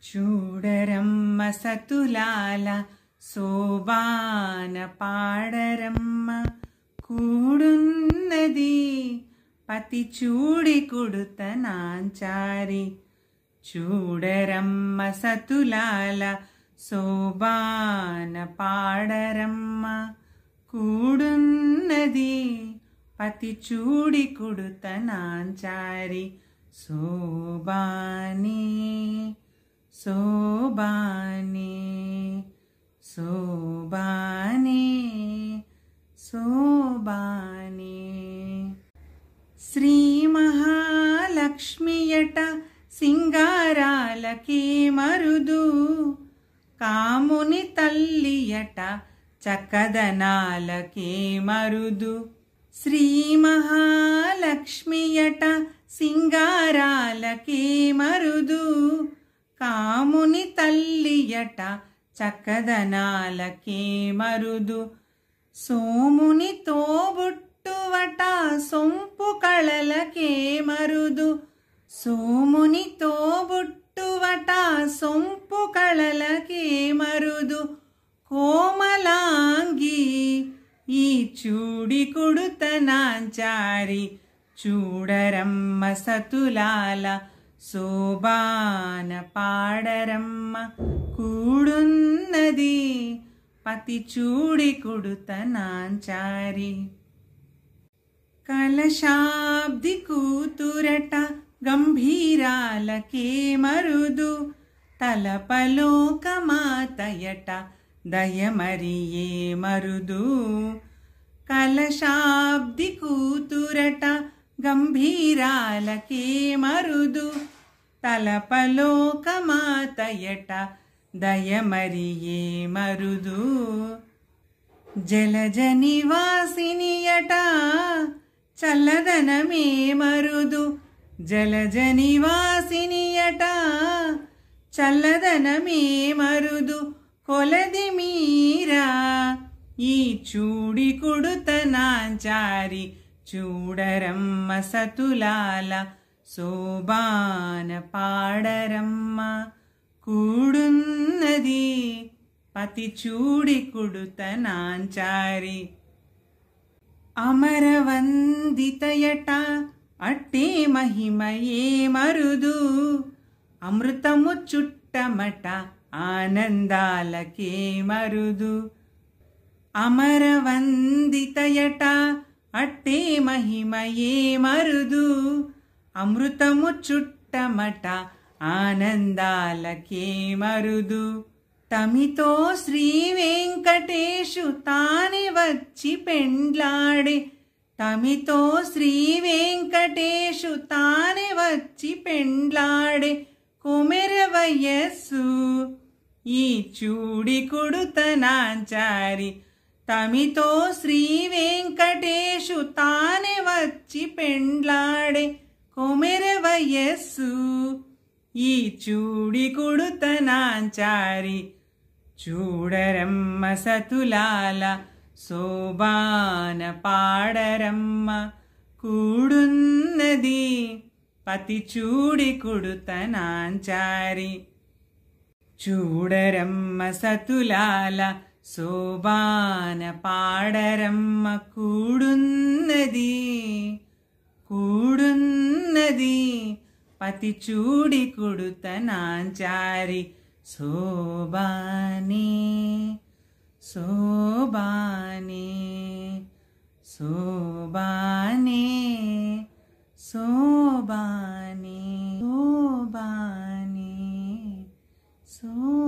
చూడరమ్మ సతులాల శోభాన పాడరమ్మ కూడున్నది పతి చూడి కుడుత నాంచారి. చూడరమ్మ సతులాల శోభాన పాడరమ్మ కూడున్నది పతి చూడి కుడుత నాంచారి. శోభానే శోభానే శోభానే శోభానే. శ్రీ మహాలక్ష్మియట సింగారాలకే మరుదు, కాముని తల్లియట చక్కదనాలకే మరుదు. శ్రీ మహాలక్ష్మియట సింగారాలకే మరుదు, కాముని తల్లియట చక్కదనాలకే మరుదు. సోముని తోబుట్టువట సొంపు కళలకే మరుదు. సోముని తోబుట్టువట సొంపు కళలకే మరుదు. కోమలాంగి ఈ చూడి కుడుత నాంచారి. చూడరమ్మ సతులాల శోభాన పాడరమ్మ కూడున్నది పతి చూడి కుడుత నాంచారి. కలశాబ్ది కూతురట గంభీరాలకే మరుదు, తలపలోకమాతయట దయమరియే మరుదు. కలశాబ్ది కూతురట గంభీరాలకే మరుదు, తలపలోకమాతయట దయమరియే మరుదు. జలజ నివాసినియట చల్లదనమే మరుదు. జలజ నివాసినియట చల్లదనమే మరుదు. కొలది మీరా ఈ చూడి కుడుత నాంచారి. చూడరమ్మ సతులాల శోభాన పాడరమ్మ కూడున్నది పతి చూడి కుడుత నాంచారి. అమరవందితయట అట్టే మహిమయే మరుదు, అమృతము చుట్టమట ఆనందాలకే మరుదు. అమరవందితయట అట్టే మహిమయే మరుదు, అమృతము చుట్టమట ఆనందాలకే మరుదు. తమితో శ్రీ వెంకటేశు తానే వచ్చి పెండ్లాడే. తమితో శ్రీ వెంకటేశు తానే వచ్చి పెండ్లాడే. కొమెర వయస్సు ఈ చూడి కుడుత నాంచారి. తమితో శ్రీ వెంకటేశు తానే వచ్చి పెండ్లాడే. కొమెర వయస్సు ఈ చూడి కుడుత నాంచారి. చూడరమ్మ సతులాల శోభాన పాడరమ్మ కూడున్నది పతి చూడి కుడుత నాంచారి. చూడరమ్మ సతులాల శోభాన పాడరమ్మ కూడున్నది కూడున్నది పతి చూడి కుడుత నాంచారి. శోభానే శోభానే శోభానే శోభానే శోభానే శోభానే.